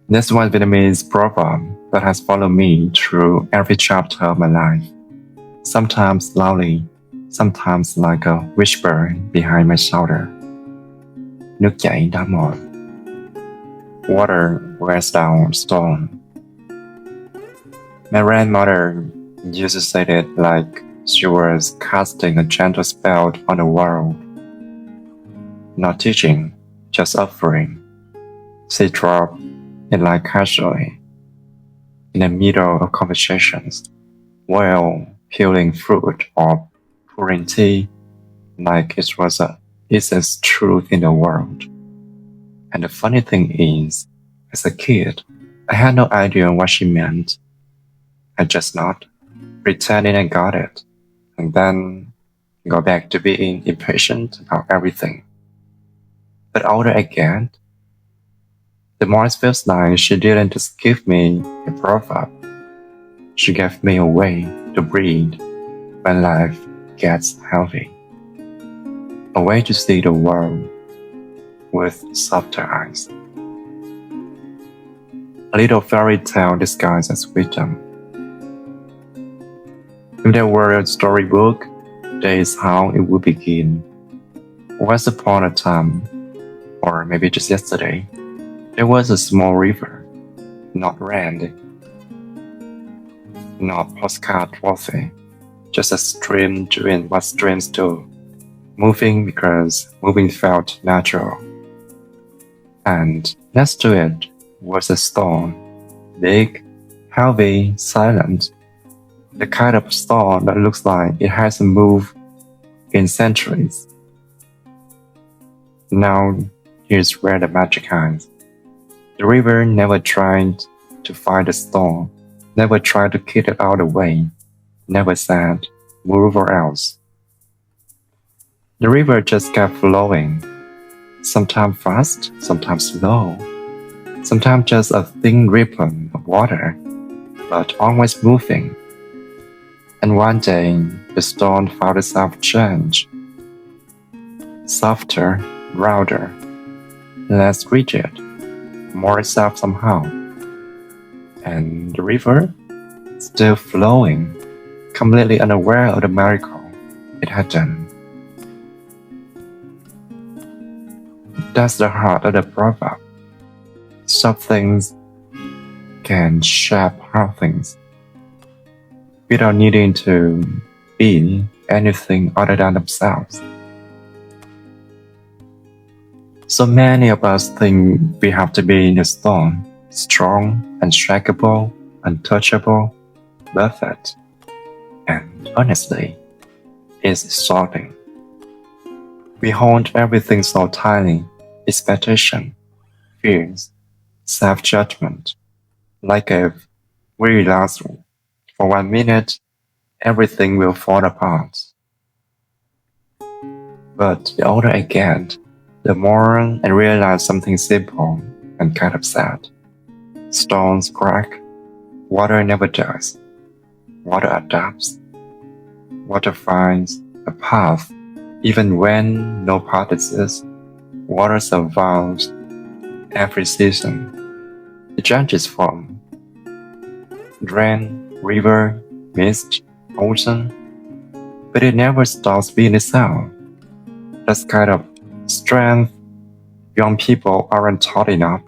This one Vietnamese proverb that has followed me through every chapter of my life, sometimes loudly, sometimes like a whisper behind my shoulder. Nước chảy đá mòn. Water wears down stone. My grandmother used to say it like she was casting a gentle spell on the world. Not teaching, just offering. She dropped it like casually, in the middle of conversations, while peeling fruit or pouring tea, like it was the easiest truth in the world. And the funny thing is, as a kid, I had no idea what she meant. I just nodded, pretending I got it, and then go back to being impatient about everything. But older I get, the more it feels like she didn't just give me a proverb. She gave me a way to breathe when life gets heavy. A way to see the world with softer eyes. A little fairy tale disguised as wisdom. If there were a storybook, that is how it would begin. Once upon a time, or maybe just yesterday, there was a small river, not grand, not postcard worthy, just a stream doing what streams do, moving because moving felt natural. And next to it was a stone, big, heavy, silent, the kind of stone that looks like it hasn't moved in centuries. Now, here's where the magic hides. The river never tried to find the stone, never tried to kick it out of the way, never said, move or else. The river just kept flowing, sometimes fast, sometimes slow, sometimes just a thin ribbon of water, but always moving. And one day, the stone found itself change, softer, rounder, less rigid, more itself somehow. And the river, still flowing, completely unaware of the miracle it had done. That's the heart of the proverb. Soft things can shape hard things without needing to be anything other than themselves. So many of us think we have to be in the storm, strong, unshakable, untouchable, perfect. And honestly, it's exhausting. We hold everything so tiny, expectation, fears, self-judgment, like if we relax for 1 minute, everything will fall apart. But the older I get, the more I realize something simple and kind of sad. Stones crack, water never does. Water adapts. Water finds a path even when no path exists. Water survives every season. It changes form. Rain, river, mist, ocean, but it never stops being itself. That's kind of strength young people aren't taught enough.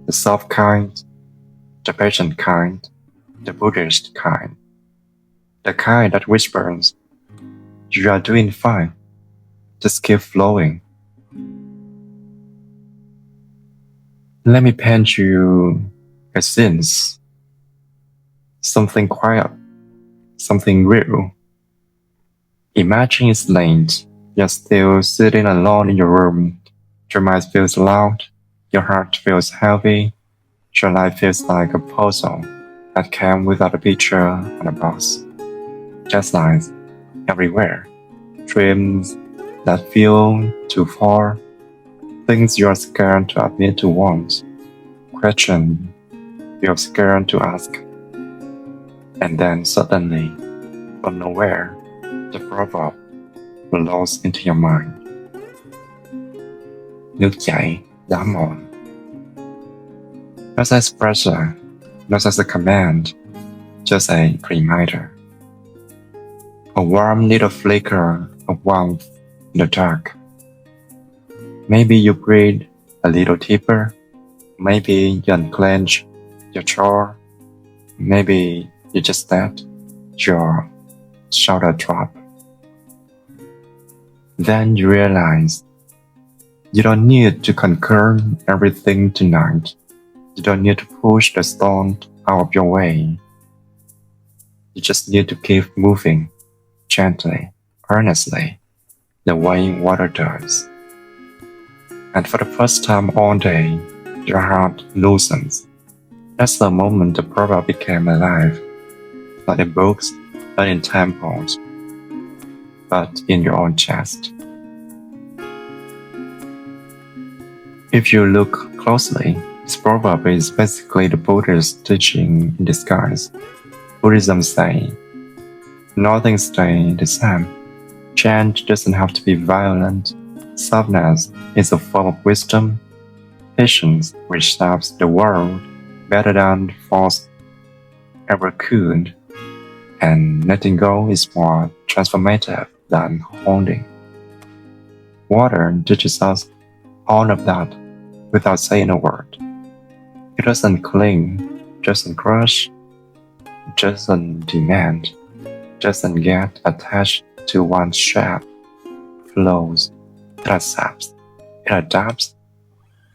The soft kind, the patient kind, the Buddhist kind, the kind that whispers, you are doing fine, just keep flowing. Let me paint you a scene, something quiet, something real. Imagine it's late, you're still sitting alone in your room. Your mind feels loud, your heart feels heavy, your life feels like a puzzle that came without a picture on a box. Just lines everywhere, dreams that feel too far, things you are scared to admit to want, questions you're scared to ask. And then suddenly, from nowhere, the proverb, flows into your mind. Nước chảy, đá mòn. Not as pressure, not as a command, just a reminder. A warm little flicker of warmth in the dark. Maybe you breathe a little deeper. Maybe you unclench your jaw. Maybe you just let your shoulder drop. Then you realize you don't need to conquer everything tonight. You don't need to push the stone out of your way. You just need to keep moving, gently, earnestly, the way water does. And for the first time all day, your heart loosens. That's the moment the proverb became alive, not in books, not in temples, but in your own chest. If you look closely, this proverb is basically the Buddha's teaching in disguise. Buddhism says, nothing stays the same. Change doesn't have to be violent. Softness is a form of wisdom. Patience which serves the world better than force ever could. And letting go is more transformative than holding. Water teaches us all of that without saying a word. It doesn't cling, doesn't crush, doesn't demand, doesn't get attached to one shape, flows, it accepts, it adapts,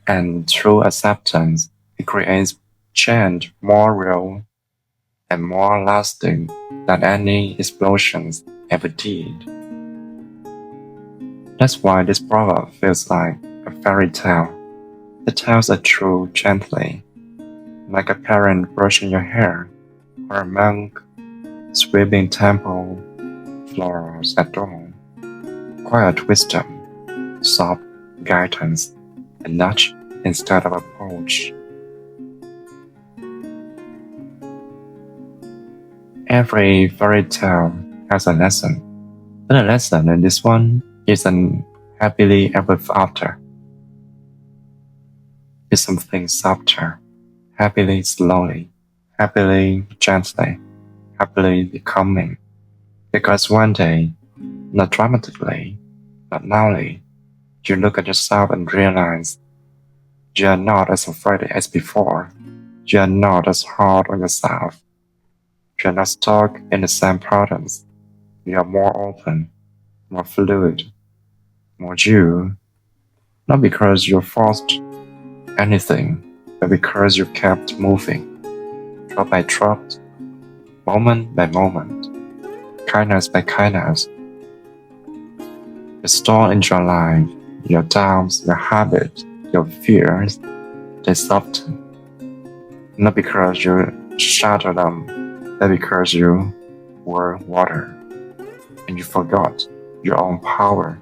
and through acceptance, it creates change more real and more lasting than any explosions ever did. That's why this proverb feels like a fairy tale. It tells a truth gently, like a parent brushing your hair, or a monk sweeping temple floors at dawn. Quiet wisdom, soft guidance, a nudge instead of a push. Every fairy tale has a lesson, but the lesson in this one isn't happily ever after. It's something softer, happily slowly, happily gently, happily becoming. Because one day, not dramatically, not loudly, you look at yourself and realize you are not as afraid as before. You are not as hard on yourself. You are not stuck in the same patterns. You are more open, more fluid, more you. Not because you forced anything, but because you kept moving, drop by drop, moment by moment, kindness by kindness. The storm in your life, your doubts, your habits, your fears, they soften. Not because you shattered them, but because you were water, and you forgot your own power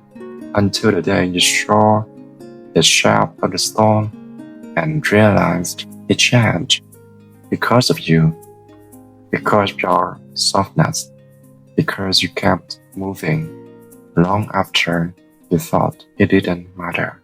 until the day you saw the shape of the storm and realized it changed because of you, because of your softness, because you kept moving long after you thought it didn't matter.